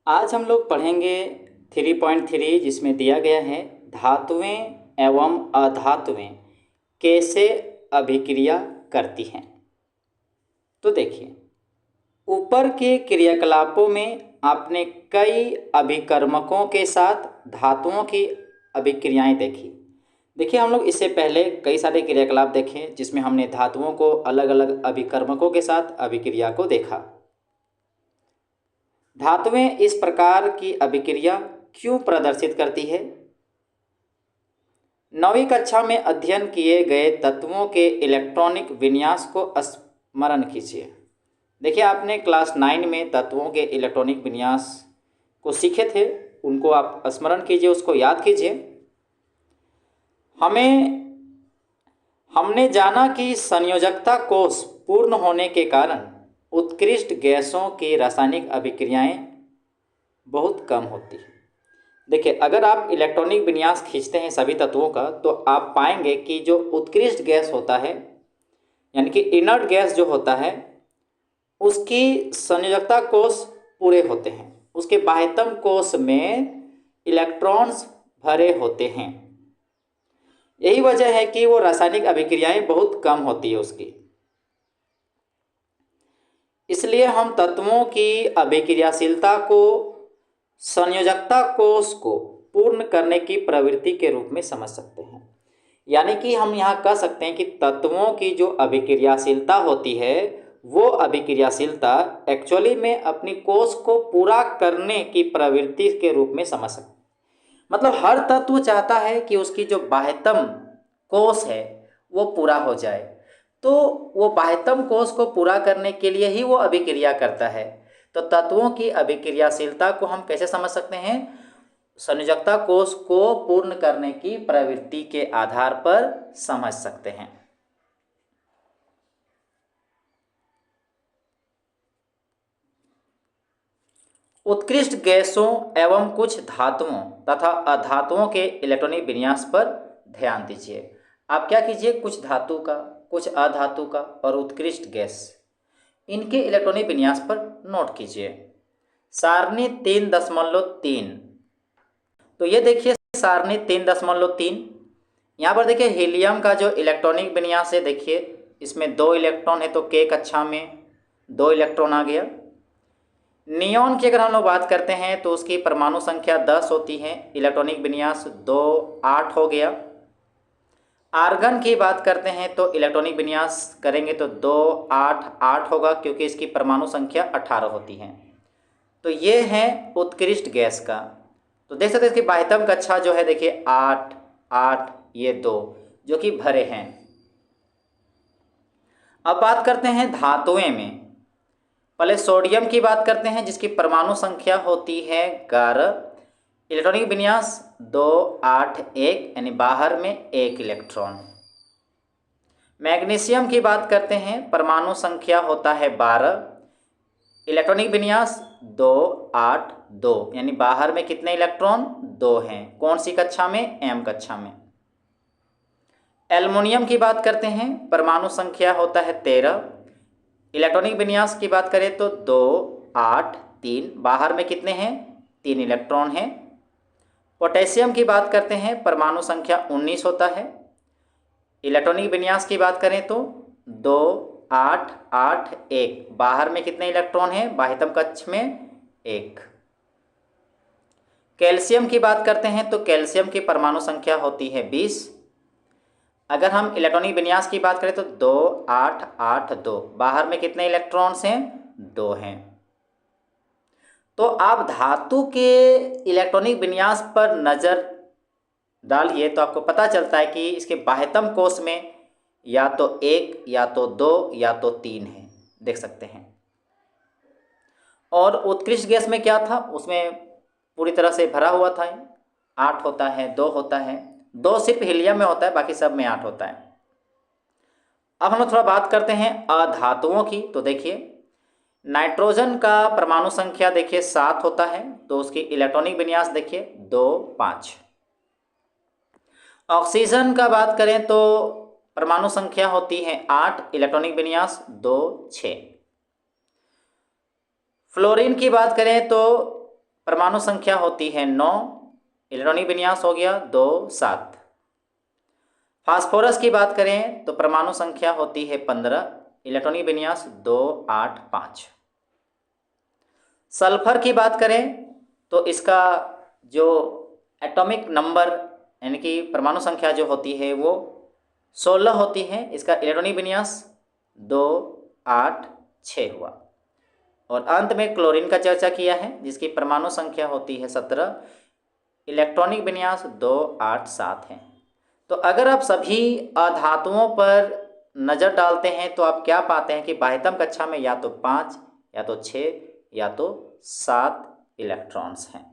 आज हम लोग पढ़ेंगे 3.3 जिसमें दिया गया है धातुएं एवं अधातुएं कैसे अभिक्रिया करती हैं। तो देखिए, ऊपर के क्रियाकलापों में आपने कई अभिकर्मकों के साथ धातुओं की अभिक्रियाएं देखी। देखिए, हम लोग इससे पहले कई सारे क्रियाकलाप देखे जिसमें हमने धातुओं को अलग अलग अभिकर्मकों के साथ अभिक्रिया को देखा। धातुएं इस प्रकार की अभिक्रिया क्यों प्रदर्शित करती है? 9वीं कक्षा में अध्ययन किए गए तत्वों के इलेक्ट्रॉनिक विन्यास को स्मरण कीजिए। देखिए, आपने क्लास 9 में तत्वों के इलेक्ट्रॉनिक विन्यास को सीखे थे, उनको आप स्मरण कीजिए, उसको याद कीजिए। हमने जाना कि संयोजकता कोष पूर्ण होने के कारण उत्कृष्ट गैसों की रासायनिक अभिक्रियाएं बहुत कम होती है। देखिए, अगर आप इलेक्ट्रॉनिक विन्यास खींचते हैं सभी तत्वों का तो आप पाएंगे कि जो उत्कृष्ट गैस होता है यानी कि इनर्ट गैस जो होता है उसकी संयोजकता कोष पूरे होते हैं, उसके बाह्यतम कोष में इलेक्ट्रॉन्स भरे होते हैं। यही वजह है कि वो रासायनिक अभिक्रियाएं बहुत कम होती है उसकी। इसलिए हम तत्वों की अभिक्रियाशीलता को संयोजकता कोष को पूर्ण करने की प्रवृत्ति के रूप में समझ सकते हैं। यानी कि हम यहाँ कह सकते हैं कि तत्वों की जो अभिक्रियाशीलता होती है वो अभिक्रियाशीलता एक्चुअली में अपनी कोष को पूरा करने की प्रवृत्ति के रूप में समझ सकते हैं। मतलब हर तत्व चाहता है कि उसकी जो बाह्यतम कोष है वो पूरा हो जाए, तो वो बाह्यतम कोष को पूरा करने के लिए ही वो अभिक्रिया करता है। तो तत्वों की अभिक्रियाशीलता को हम कैसे समझ सकते हैं? संयोजकता कोष को पूर्ण करने की प्रवृत्ति के आधार पर समझ सकते हैं। उत्कृष्ट गैसों एवं कुछ धातुओं तथा अधातुओं के इलेक्ट्रॉनिक विन्यास पर ध्यान दीजिए। आप क्या कीजिए, कुछ धातु का, कुछ अधातु का और उत्कृष्ट गैस, इनके इलेक्ट्रॉनिक विन्यास पर नोट कीजिए। सारणी 3.3। तो ये देखिए सारणी 3.3। यहाँ पर देखिए हीलियम का जो इलेक्ट्रॉनिक विन्यास है, देखिए इसमें 2 इलेक्ट्रॉन है तो k कक्षा में 2 इलेक्ट्रॉन आ गया। नियॉन की अगर हम लोग बात करते हैं तो उसकी परमाणु संख्या 10 होती है, इलेक्ट्रॉनिक विन्यास 2 8 हो गया। आर्गन की बात करते हैं तो इलेक्ट्रॉनिक विन्यास करेंगे तो 2 8 8 होगा क्योंकि इसकी परमाणु संख्या 18 होती है। तो ये है उत्कृष्ट गैस का। तो देख सकते हैं इसकी बाह्यतम कक्षा जो है, देखिए 8 8 ये 2 जो कि भरे हैं। अब बात करते हैं धातुएं में। पहले सोडियम की बात करते हैं जिसकी परमाणु संख्या होती है 11, इलेक्ट्रॉनिक विन्यास 2 8 1 यानी बाहर में 1 इलेक्ट्रॉन। मैग्नीशियम की बात करते हैं, परमाणु संख्या होता है 12, इलेक्ट्रॉनिक विन्यास 2 8 2 यानी बाहर में कितने इलेक्ट्रॉन? 2 हैं। कौन सी कक्षा में? एम कक्षा में। एल्युमिनियम की बात करते हैं, परमाणु संख्या होता है 13, इलेक्ट्रॉनिक विन्यास की बात करें तो 2 8 3, बाहर में कितने हैं? 3 इलेक्ट्रॉन हैं। पोटेशियम की बात करते हैं, परमाणु संख्या 19 होता है, इलेक्ट्रॉनिक विन्यास की बात करें तो 2 8 8 1, बाहर में कितने इलेक्ट्रॉन हैं? बाह्यतम कक्ष में 1। कैल्शियम की बात करते हैं तो कैल्शियम की परमाणु संख्या होती है 20, अगर हम इलेक्ट्रॉनिक विन्यास की बात करें तो 2 8 8 2, बाहर में कितने इलेक्ट्रॉन्स हैं? 2 हैं। तो आप धातु के इलेक्ट्रॉनिक विन्यास पर नज़र डालिए तो आपको पता चलता है कि इसके बाह्यतम कोष में या तो 1 या तो 2 या तो 3 है, देख सकते हैं। और उत्कृष्ट गैस में क्या था? उसमें पूरी तरह से भरा हुआ था, 8 होता है, 2 होता है, 2 सिर्फ हीलियम में होता है, बाकी सब में 8 होता है। अब हम लोग थोड़ा बात करते हैं अधातुओं की। तो देखिए नाइट्रोजन का परमाणु संख्या देखिए 7 होता है, तो उसकी इलेक्ट्रॉनिक विन्यास देखिए 2 5। ऑक्सीजन का बात करें तो परमाणु संख्या होती है 8, इलेक्ट्रॉनिक विन्यास 2 6। फ्लोरीन की बात करें तो परमाणु संख्या होती है 9, इलेक्ट्रॉनिक विन्यास हो गया 2 7। फास्फोरस की बात करें तो परमाणु संख्या होती है 15, इलेक्ट्रॉनिक विन्यास 2 8 5। सल्फर की बात करें तो इसका जो एटॉमिक नंबर यानी कि परमाणु संख्या जो होती है वो 16 होती है, इसका इलेक्ट्रॉनिक विन्यास 2 8 6 हुआ। और अंत में क्लोरीन का चर्चा किया है जिसकी परमाणु संख्या होती है 17, इलेक्ट्रॉनिक विन्यास 2 8 7 है। तो अगर आप सभी अधातुओं पर नज़र डालते हैं तो आप क्या पाते हैं कि बाह्यतम कक्षा में या तो 5 या तो 6 या तो 7 इलेक्ट्रॉन्स हैं।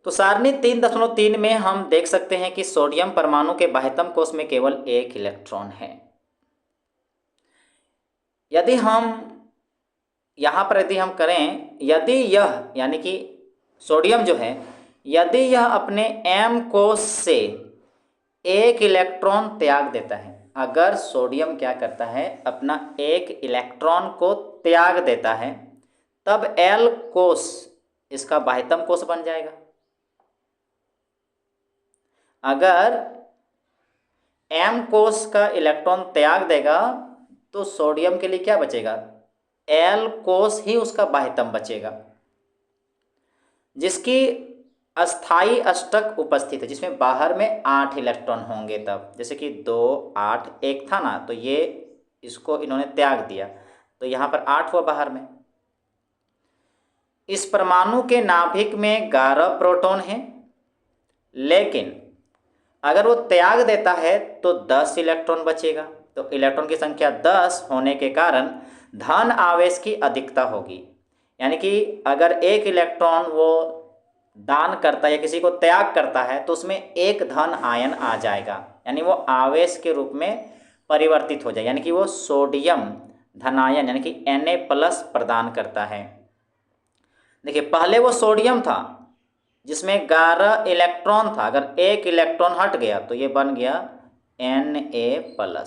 तो सारणी 3.3 में हम देख सकते हैं कि सोडियम परमाणु के बाह्यतम कोश में केवल 1 इलेक्ट्रॉन है। यदि हम यहाँ पर हम करें, यदि यह यानी कि सोडियम जो है, यदि यह अपने M कोश से 1 इलेक्ट्रॉन त्याग देता है, अगर सोडियम क्या करता है अपना 1 इलेक्ट्रॉन को त्याग देता है, तब L कोश इसका बाह्यतम कोश बन जाएगा। अगर M कोश का इलेक्ट्रॉन त्याग देगा तो सोडियम के लिए क्या बचेगा, L कोश ही उसका बाह्यतम बचेगा, जिसकी अस्थाई अष्टक उपस्थित है, जिसमें बाहर में 8 इलेक्ट्रॉन होंगे। तब जैसे कि 2 8 1 था ना, तो ये इसको इन्होंने त्याग दिया तो यहाँ पर 8 हुआ बाहर में। इस परमाणु के नाभिक में 11 प्रोटॉन हैं, लेकिन अगर वो त्याग देता है तो 10 इलेक्ट्रॉन बचेगा। तो इलेक्ट्रॉन की संख्या 10 होने के कारण धन आवेश की अधिकता होगी, यानी कि अगर 1 इलेक्ट्रॉन वो दान करता है या किसी को त्याग करता है तो उसमें 1 धन आयन आ जाएगा, यानी वो आवेश के रूप में परिवर्तित हो जाए, यानी कि वो सोडियम धनायन यानी कि Na+ प्रदान करता है। देखिए पहले वो सोडियम था जिसमें 11 इलेक्ट्रॉन था, अगर 1 इलेक्ट्रॉन हट गया तो ये बन गया Na+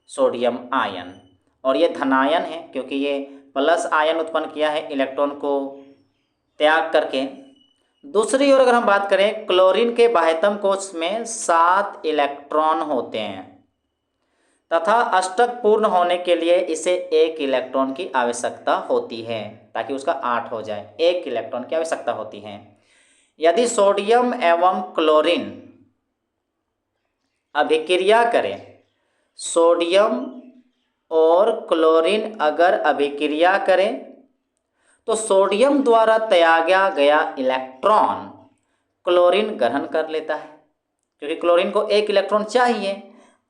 सोडियम आयन, और ये धनायन है क्योंकि ये प्लस आयन उत्पन्न किया है इलेक्ट्रॉन को त्याग करके। दूसरी ओर अगर हम बात करें, क्लोरीन के बाह्यतम कोश में 7 इलेक्ट्रॉन होते हैं तथा अष्टक पूर्ण होने के लिए इसे 1 इलेक्ट्रॉन की आवश्यकता होती है, ताकि उसका 8 हो जाए, 1 इलेक्ट्रॉन की आवश्यकता होती है। यदि सोडियम एवं क्लोरीन अभिक्रिया करें, सोडियम और क्लोरीन अगर अभिक्रिया करें तो सोडियम द्वारा त्यागा गया इलेक्ट्रॉन क्लोरीन ग्रहण कर लेता है, क्योंकि क्लोरीन को 1 इलेक्ट्रॉन चाहिए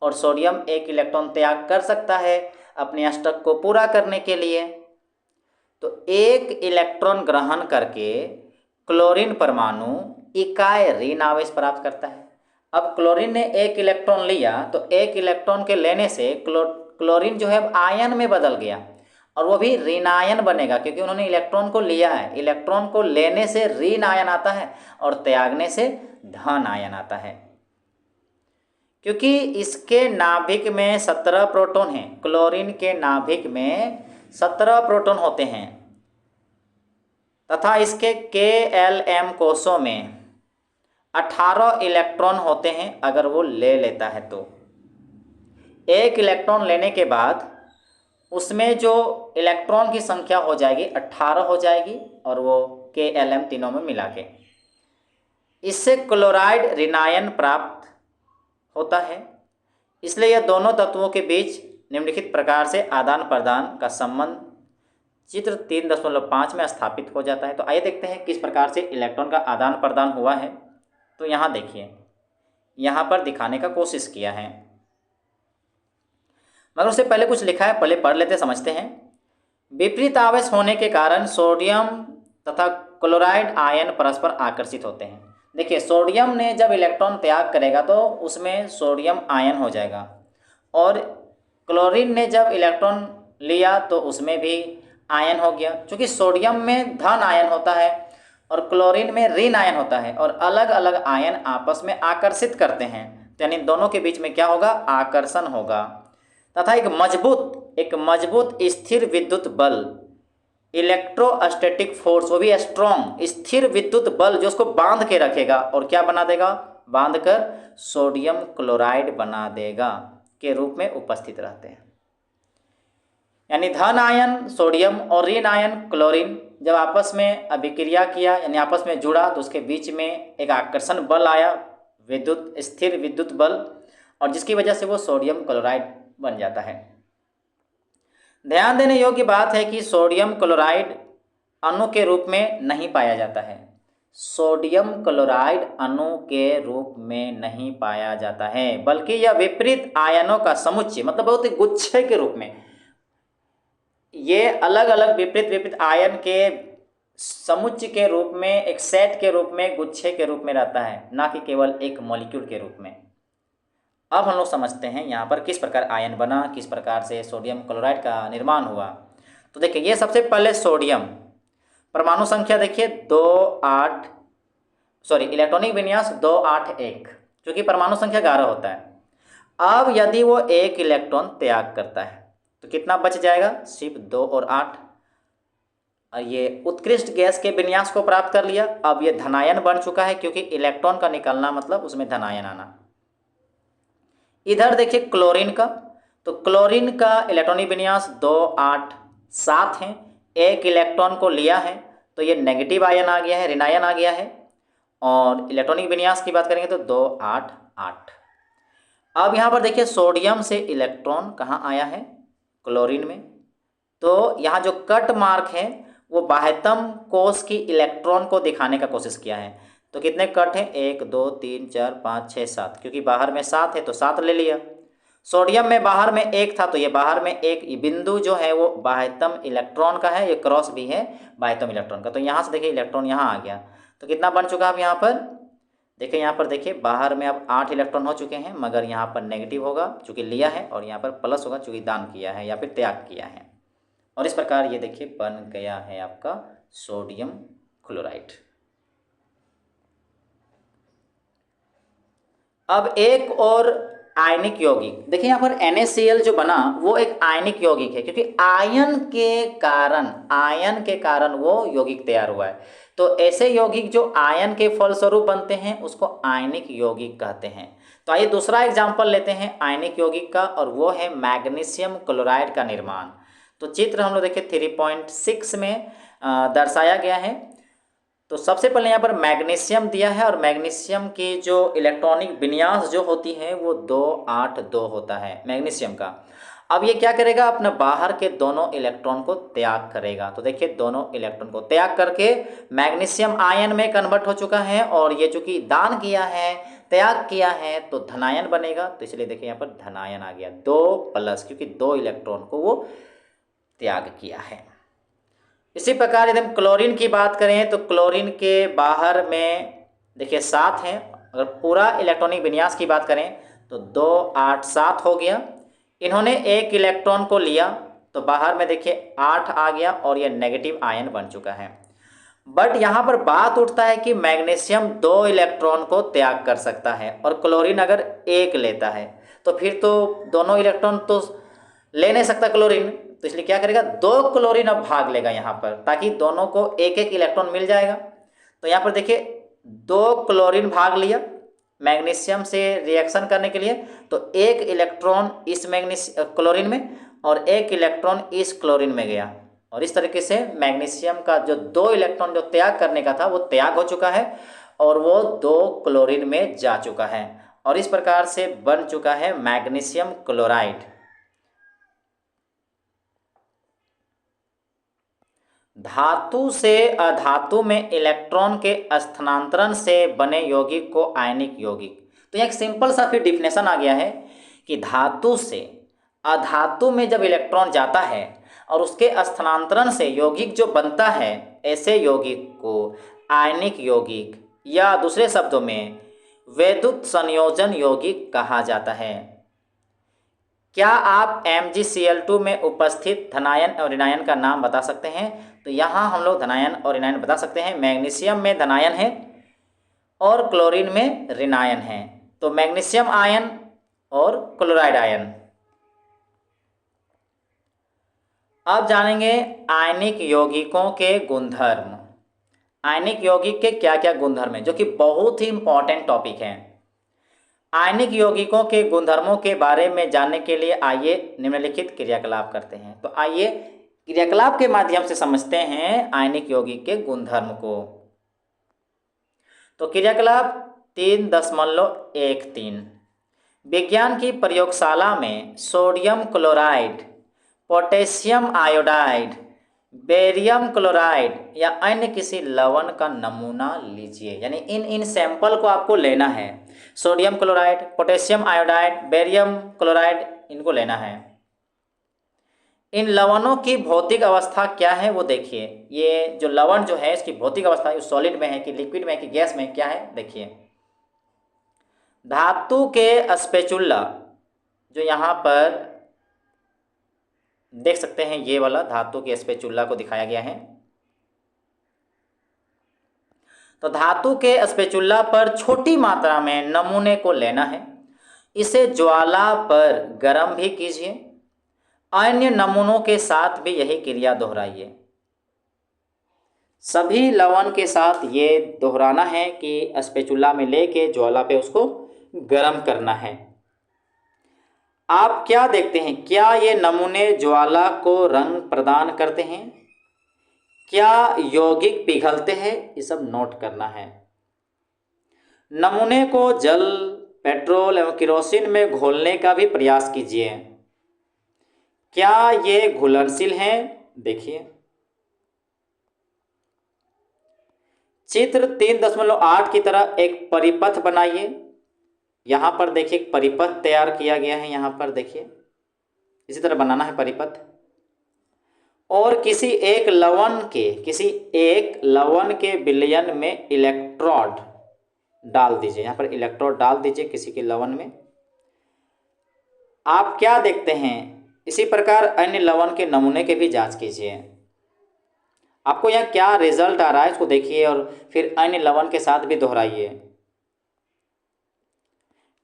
और सोडियम 1 इलेक्ट्रॉन त्याग कर सकता है अपने अष्टक को पूरा करने के लिए। तो 1 इलेक्ट्रॉन ग्रहण करके क्लोरीन परमाणु इकाई ऋण आवेश प्राप्त करता है। अब क्लोरीन ने 1 इलेक्ट्रॉन लिया तो 1 इलेक्ट्रॉन के लेने से क्लोरीन जो है अब आयन में बदल गया, और वो भी ऋणायन बनेगा क्योंकि उन्होंने इलेक्ट्रॉन को लिया है। इलेक्ट्रॉन को लेने से ऋण आयन आता है और त्यागने से धन आयन आता है। क्योंकि इसके नाभिक में 17 प्रोटॉन हैं, क्लोरीन के नाभिक में 17 प्रोटॉन होते हैं तथा इसके KLM कोशों में 18 इलेक्ट्रॉन होते हैं। अगर वो ले लेता है तो 1 इलेक्ट्रॉन लेने के बाद उसमें जो इलेक्ट्रॉन की संख्या हो जाएगी 18 हो जाएगी, और वो KLM तीनों में मिला के इससे क्लोराइड ऋणायन प्राप्त होता है। इसलिए यह दोनों तत्वों के बीच निम्नलिखित प्रकार से आदान प्रदान का संबंध चित्र 3.5 में स्थापित हो जाता है। तो आइए देखते हैं किस प्रकार से इलेक्ट्रॉन का आदान प्रदान हुआ है। तो यहाँ देखिए, यहाँ पर दिखाने का कोशिश किया है, मगर उससे पहले कुछ लिखा है, पहले पढ़ लेते समझते हैं। विपरीत आवेश होने के कारण सोडियम तथा क्लोराइड आयन परस्पर आकर्षित होते हैं। देखिए सोडियम ने जब इलेक्ट्रॉन त्याग करेगा तो उसमें सोडियम आयन हो जाएगा, और क्लोरीन ने जब इलेक्ट्रॉन लिया तो उसमें भी आयन हो गया। चूँकि सोडियम में धन आयन होता है और क्लोरीन में ऋण आयन होता है, और अलग अलग आयन आपस में आकर्षित करते हैं, तो यानी दोनों के बीच में क्या होगा, आकर्षण होगा तथा एक मजबूत एक मजबूत स्थिर विद्युत बल, इलेक्ट्रोस्टैटिक फोर्स, वो भी स्ट्रॉन्ग स्थिर विद्युत बल जो उसको बांध के रखेगा और क्या बना देगा, बांध कर सोडियम क्लोराइड बना देगा के रूप में उपस्थित रहते हैं। यानी धन आयन सोडियम और ऋण आयन क्लोरीन जब आपस में अभिक्रिया किया यानी आपस में जुड़ा तो उसके बीच में एक आकर्षण बल आया, विद्युत स्थिर विद्युत बल, और जिसकी वजह से वो सोडियम क्लोराइड बन जाता है। ध्यान देने योग्य बात है कि सोडियम क्लोराइड अणु के रूप में नहीं पाया जाता है। सोडियम क्लोराइड अणु के रूप में नहीं पाया जाता है, बल्कि यह विपरीत आयनों का समुच्चय, मतलब बहुत ही गुच्छे के रूप में, ये अलग अलग विपरीत आयन के समुच्चय के रूप में, एक सेट के रूप में, गुच्छे के रूप में रहता है, ना कि केवल एक मॉलिक्यूल के रूप में। अब हम लोग समझते हैं यहाँ पर किस प्रकार आयन बना, किस प्रकार से सोडियम क्लोराइड का निर्माण हुआ। तो देखिए, ये सबसे पहले सोडियम, परमाणु संख्या देखिए 2 8, सॉरी इलेक्ट्रॉनिक विन्यास 281, जो कि परमाणु संख्या 11 होता है। अब यदि वो एक इलेक्ट्रॉन त्याग करता है तो कितना बच जाएगा, सिर्फ 2 और 8। ये उत्कृष्ट गैस के विन्यास को प्राप्त कर लिया। अब ये धनायन बन चुका है, क्योंकि इलेक्ट्रॉन का निकलना मतलब उसमें धनायन आना। इधर देखिए क्लोरीन का, तो क्लोरीन का इलेक्ट्रॉनिक विन्यास 2 8 7 है। एक इलेक्ट्रॉन को लिया है तो ये नेगेटिव आयन आ गया है, ऋणायन आ गया है। और इलेक्ट्रॉनिक विन्यास की बात करेंगे तो 2 8 8। अब यहाँ पर देखिए सोडियम से इलेक्ट्रॉन कहाँ आया है, क्लोरीन में। तो यहाँ जो कट मार्क है वो बाह्यतम कोश की इलेक्ट्रॉन को दिखाने का कोशिश किया है। तो कितने कट हैं, 1 2 3 4 5 6 7, क्योंकि बाहर में 7 है तो 7 ले लिया। सोडियम में बाहर में 1 था तो ये बाहर में एक बिंदु जो है वो बाह्यतम इलेक्ट्रॉन का है, ये क्रॉस भी है बाह्यतम इलेक्ट्रॉन का। तो यहाँ से देखिए इलेक्ट्रॉन यहाँ आ गया, तो कितना बन चुका है अब यहाँ पर देखिए, यहाँ पर देखिए बाहर में अब 8 इलेक्ट्रॉन हो चुके हैं, मगर यहाँ पर नेगेटिव होगा चूँकि लिया है, और यहाँ पर प्लस होगा चूँकि दान किया है या फिर त्याग किया है। और इस प्रकार ये देखिए बन गया है आपका सोडियम क्लोराइड। अब एक और आयनिक यौगिक देखिए, यहाँ पर NaCl जो बना वो एक आयनिक यौगिक है, क्योंकि आयन के कारण वो यौगिक तैयार हुआ है। तो ऐसे यौगिक जो आयन के फलस्वरूप बनते हैं उसको आयनिक यौगिक कहते हैं। तो आइए दूसरा एग्जाम्पल लेते हैं आयनिक यौगिक का, और वो है मैग्नीशियम क्लोराइड का निर्माण। तो चित्र हम लोग देखिए 3.6 में दर्शाया गया है। तो सबसे पहले यहाँ पर मैग्नीशियम दिया है, और मैग्नीशियम की जो इलेक्ट्रॉनिक विन्यास जो होती है वो 2 8 2 होता है मैग्नीशियम का। अब ये क्या करेगा, अपने बाहर के दोनों इलेक्ट्रॉन को त्याग करेगा। तो देखिए दोनों इलेक्ट्रॉन को त्याग करके मैग्नीशियम आयन में कन्वर्ट हो चुका है, और ये चूंकि दान किया है, त्याग किया है, तो धनायन बनेगा। तो इसलिए देखिए यहाँ पर धनायन आ गया 2+, क्योंकि 2 इलेक्ट्रॉन को वो त्याग किया है। इसी प्रकार यदि हम क्लोरीन की बात करें तो क्लोरीन के बाहर में देखिए 7 हैं। अगर पूरा इलेक्ट्रॉनिक विन्यास की बात करें तो 2 8 7 हो गया। इन्होंने एक इलेक्ट्रॉन को लिया तो बाहर में देखिए 8 आ गया, और यह नेगेटिव आयन बन चुका है। बट यहाँ पर बात उठता है कि मैग्नीशियम 2 इलेक्ट्रॉन को त्याग कर सकता है, और क्लोरीन अगर 1 लेता है तो फिर तो दोनों इलेक्ट्रॉन तो ले नहीं सकता क्लोरीन। तो इसलिए क्या करेगा, 2 क्लोरीन अब भाग लेगा यहाँ पर, ताकि दोनों को एक एक इलेक्ट्रॉन मिल जाएगा। तो यहाँ पर देखिए 2 क्लोरीन भाग लिया मैग्नीशियम से रिएक्शन करने के लिए, तो एक इलेक्ट्रॉन इस क्लोरीन में और एक इलेक्ट्रॉन इस क्लोरीन में गया, और इस तरीके से मैग्नीशियम का जो 2 इलेक्ट्रॉन जो त्याग करने का था वो त्याग हो चुका है, और वो 2 क्लोरीन में जा चुका है, और इस प्रकार से बन चुका है मैग्नीशियम क्लोराइड। धातु से अधातु में इलेक्ट्रॉन के स्थानांतरण से बने यौगिक को आयनिक यौगिक। तो यह एक सिंपल सा फिर डिफिनेशन आ गया है कि धातु से अधातु में जब इलेक्ट्रॉन जाता है और उसके स्थानांतरण से यौगिक जो बनता है, ऐसे यौगिक को आयनिक यौगिक या दूसरे शब्दों में वैद्युत संयोजन यौगिक कहा जाता है। क्या आप MgCl2 में उपस्थित धनायन और ऋणायन का नाम बता सकते हैं? तो यहाँ हम लोग धनायन और ऋणायन बता सकते हैं। मैग्नीशियम में धनायन है और क्लोरीन में ऋणायन है। तो मैग्नीशियम आयन और क्लोराइड आयन। अब जानेंगे आयनिक यौगिकों के गुणधर्म। आयनिक यौगिक के क्या क्या गुणधर्म हैं, जो कि बहुत ही इंपॉर्टेंट टॉपिक है। आयनिक यौगिकों के गुणधर्मों के बारे में जानने के लिए आइए निम्नलिखित क्रियाकलाप करते हैं। तो आइए क्रियाकलाप के माध्यम से समझते हैं आयनिक यौगिक के गुणधर्म को। तो क्रियाकलाप 3.13 विज्ञान की प्रयोगशाला में sodium chloride, potassium iodide, barium chloride या अन्य किसी लवण का नमूना लीजिए। यानी इन सैंपल को आपको लेना है। Sodium chloride, potassium iodide, barium chloride, इनको लेना है। इन लवणों की भौतिक अवस्था क्या है वो देखिए। ये जो लवण जो है इसकी भौतिक अवस्था सॉलिड में है कि लिक्विड में है कि गैस में, क्या है देखिए। धातु के स्पेचुला, जो यहाँ पर देख सकते हैं, ये वाला धातु के स्पेचुला को दिखाया गया है। तो धातु के स्पेचुला पर छोटी मात्रा में नमूने को लेना है। इसे ज्वाला पर गर्म भी कीजिए। अन्य नमूनों के साथ भी यही क्रिया दोहराइए। सभी लवण के साथ ये दोहराना है कि स्पेचुला में लेके ज्वाला पे उसको गर्म करना है। आप क्या देखते हैं, क्या ये नमूने ज्वाला को रंग प्रदान करते हैं, क्या यौगिक पिघलते हैं, ये सब नोट करना है। नमूने को जल, पेट्रोल एवं केरोसिन में घोलने का भी प्रयास कीजिए। क्या ये घुलनशील हैं, देखिए। चित्र 3.8 की तरह एक परिपथ बनाइए। यहाँ पर देखिए एक परिपथ तैयार किया गया है। यहाँ पर देखिए इसी तरह बनाना है परिपथ। और किसी एक लवण के विलयन में इलेक्ट्रोड डाल दीजिए। यहाँ पर इलेक्ट्रोड डाल दीजिए किसी के लवण में। आप क्या देखते हैं, इसी प्रकार अन्य लवण के नमूने के भी जांच कीजिए। आपको यहाँ क्या रिजल्ट आ रहा है इसको देखिए और फिर अन्य लवण के साथ भी दोहराइए।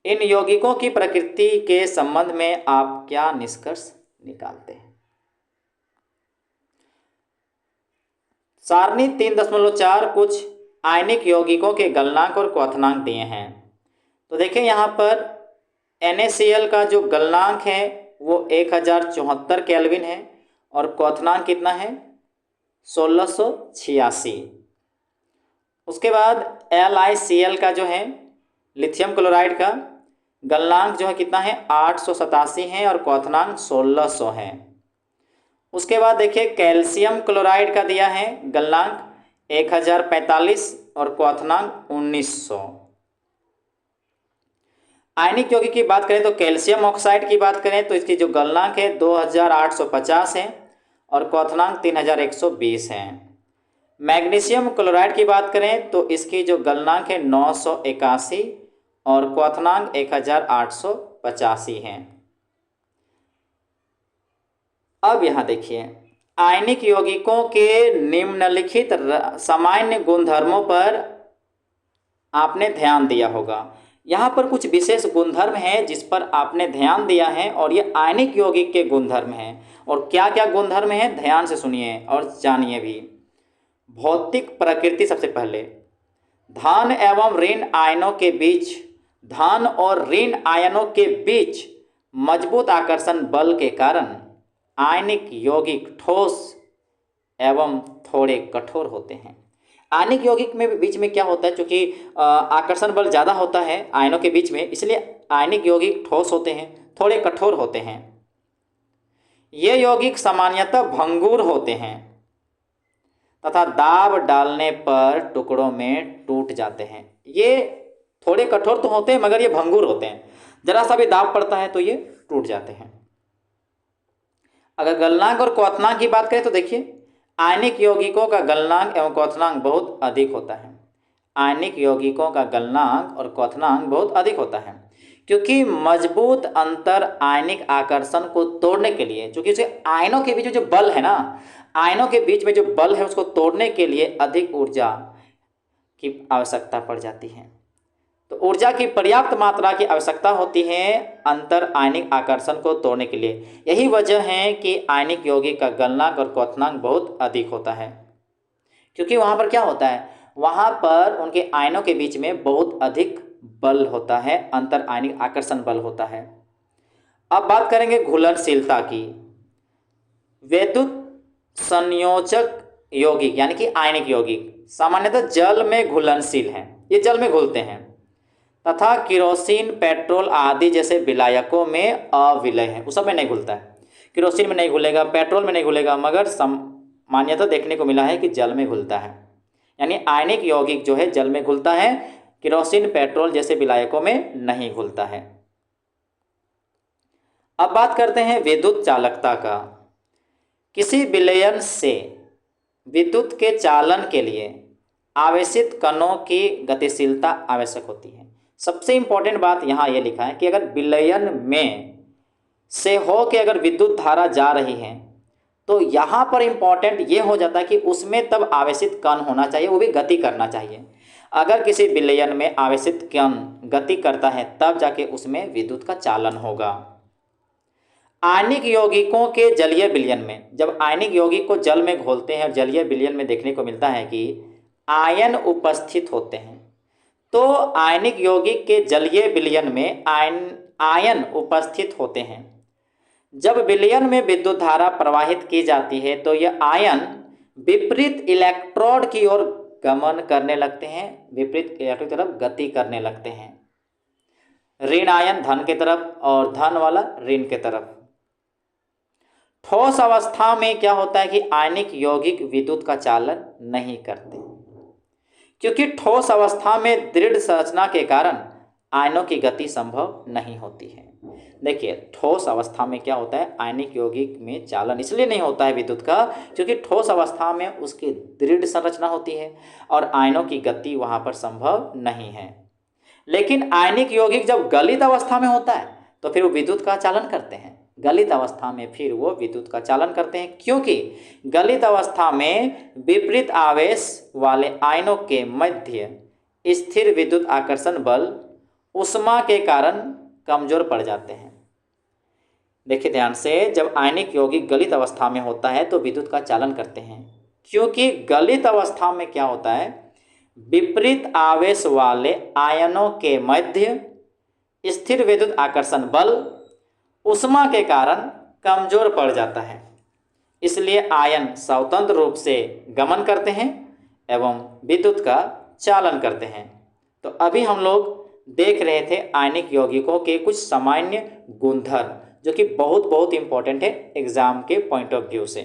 इन यौगिकों की प्रकृति के संबंध में आप क्या निष्कर्ष निकालते हैं। सारणी 3.4 कुछ आयनिक यौगिकों के गलनांक और क्वथनांक दिए हैं। तो देखें यहाँ पर NaCl का जो गलनांक है वो 1074 केल्विन है और क्वथनांक कितना है 1686। उसके बाद LiCl का जो है लिथियम क्लोराइड का गलनांक जो है कितना है 887 है और क्वथनांक 1600 है। उसके बाद देखिए कैल्शियम क्लोराइड का दिया है गलनांक 1045 और क्वथनांक 1900। आयनिक यौगिक की बात करें तो कैल्शियम ऑक्साइड की बात करें तो इसकी जो गलनांक है 2850 है और क्वथनांक 3120 है। मैग्नीशियम क्लोराइड की बात करें तो इसकी जो गलनांक है 981 और क्वथनांक 1885 है। अब यहाँ देखिए आयनिक यौगिकों के निम्नलिखित सामान्य गुणधर्मों पर आपने ध्यान दिया होगा। यहाँ पर कुछ विशेष गुणधर्म हैं जिस पर आपने ध्यान दिया है और ये आयनिक यौगिक के गुणधर्म हैं। और क्या क्या गुणधर्म हैं ध्यान से सुनिए और जानिए भी। भौतिक प्रकृति, सबसे पहले धन एवं ऋण आयनों के बीच, धन और ऋण आयनों के बीच मजबूत आकर्षण बल के कारण आयनिक यौगिक ठोस एवं थोड़े कठोर होते हैं। आयनिक यौगिक में बीच में क्या होता है, क्योंकि आकर्षण बल ज़्यादा होता है आयनों के बीच में, इसलिए आयनिक यौगिक ठोस होते हैं, थोड़े कठोर होते हैं। ये यौगिक सामान्यतः भंगुर होते हैं तथा दाब डालने पर टुकड़ों में टूट जाते हैं। ये थोड़े कठोर तो होते हैं मगर ये भंगुर होते हैं, जरा सा भी दाब पड़ता है तो ये टूट जाते हैं। अगर गलनांक और क्वथनांक की बात करें तो देखिए आयनिक यौगिकों का गलनांक एवं क्वथनांक बहुत अधिक होता है। आयनिक यौगिकों का गलनांक और क्वथनांक बहुत अधिक होता है क्योंकि मजबूत अंतर आयनिक आकर्षण को तोड़ने के लिए, क्योंकि उसे आयनों के बीच में जो बल है ना, आयनों के बीच में जो बल है उसको तोड़ने के लिए अधिक ऊर्जा की आवश्यकता पड़ जाती है। तो ऊर्जा की पर्याप्त मात्रा की आवश्यकता होती है अंतर आयनिक आकर्षण को तोड़ने के लिए। यही वजह है कि आयनिक यौगिक का गलनांक और क्वथनांक बहुत अधिक होता है, क्योंकि वहाँ पर क्या होता है, वहाँ पर उनके आयनों के बीच में बहुत अधिक बल होता है, अंतर आयनिक आकर्षण बल होता है। अब बात करेंगे घुलनशीलता की। वैद्युत संयोजक यौगिक यानी कि आयनिक यौगिक सामान्यतः जल में घुलनशील हैं, ये जल में घुलते हैं, तथा केरोसिन, पेट्रोल आदि जैसे विलायकों में अविलय है, उस सब में नहीं घुलता है। केरोसिन में नहीं घुलेगा, पेट्रोल में नहीं घुलेगा, मगर सामान्यतः देखने को मिला है कि जल में घुलता है। यानी आयनिक यौगिक जो है जल में घुलता है, केरोसिन, पेट्रोल जैसे विलायकों में नहीं घुलता है। अब बात करते हैं विद्युत चालकता का। किसी विलयन से विद्युत के चालन के लिए आवेशित कणों की गतिशीलता आवश्यक होती है। सबसे इंपॉर्टेंट बात यहाँ ये लिखा है कि अगर विलयन में से हो के अगर विद्युत धारा जा रही है तो यहाँ पर इंपॉर्टेंट ये हो जाता है कि उसमें तब आवेशित कण होना चाहिए, वो भी गति करना चाहिए। अगर किसी विलयन में आवेशित कण गति करता है तब जाके उसमें विद्युत का चालन होगा। आयनिक यौगिकों के जलीय विलयन में, जब आयनिक यौगिक को जल में घोलते हैं और जलीय विलयन में देखने को मिलता है कि आयन उपस्थित होते हैं, तो आयनिक यौगिक के जलीय विलयन में आयन उपस्थित होते हैं। जब विलयन में विद्युत धारा प्रवाहित की जाती है तो यह आयन विपरीत इलेक्ट्रोड की ओर गमन करने लगते हैं, विपरीत इलेक्ट्रोड की तरफ गति करने लगते हैं। ऋण आयन धन की तरफ और धन वाला ऋण की तरफ। ठोस अवस्था में क्या होता है कि आयनिक यौगिक विद्युत का चालन नहीं करते, क्योंकि ठोस अवस्था में दृढ़ संरचना के कारण आयनों की गति संभव नहीं होती है। देखिए ठोस अवस्था में क्या होता है, आयनिक यौगिक में चालन इसलिए नहीं होता है विद्युत का, क्योंकि ठोस अवस्था में उसकी दृढ़ संरचना होती है और आयनों की गति वहाँ पर संभव नहीं है। लेकिन आयनिक यौगिक जब गलित अवस्था में होता है तो फिर वो विद्युत का चालन करते हैं। गलित अवस्था में फिर वो विद्युत का चालन करते हैं, क्योंकि गलित अवस्था में विपरीत आवेश वाले आयनों के मध्य स्थिर विद्युत आकर्षण बल ऊष्मा के कारण कमजोर पड़ जाते हैं। देखिए ध्यान से, जब आयनिक यौगिक गलित अवस्था में होता है तो विद्युत का चालन करते हैं, क्योंकि गलित अवस्था में क्या होता है, विपरीत आवेश वाले आयनों के मध्य स्थिर विद्युत आकर्षण बल ऊष्मा के कारण कमजोर पड़ जाता है, इसलिए आयन स्वतंत्र रूप से गमन करते हैं एवं विद्युत का चालन करते हैं। तो अभी हम लोग देख रहे थे आयनिक यौगिकों के कुछ सामान्य गुणधर्म, जो कि बहुत इंपॉर्टेंट है एग्जाम के पॉइंट ऑफ व्यू से।